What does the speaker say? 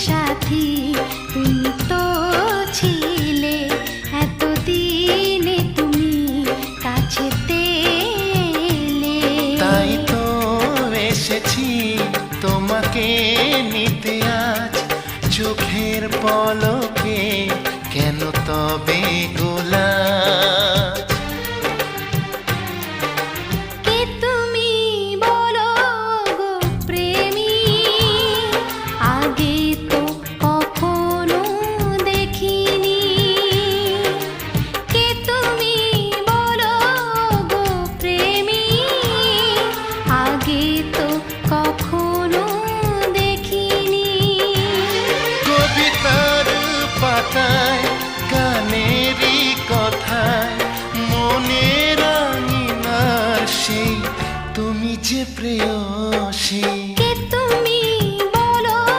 সাথী তুমি তো ছিলে এতদিনে তুমি কাছেতে এলে। তাই তো এসেছি তোমাকে নিতে আজ চোখের পলকে কেন তবে গোলাপ। কে তুমি বলো গো প্রেমী, আগে তো কখনো দেখিনি। কে তুমি বলো গো প্রেমী, আগে তো কখনো দেখিনি। কবিতার পাতায় গানেরই কথায় মনের আঙিনার সেই তুমি যে প্রেয়সী।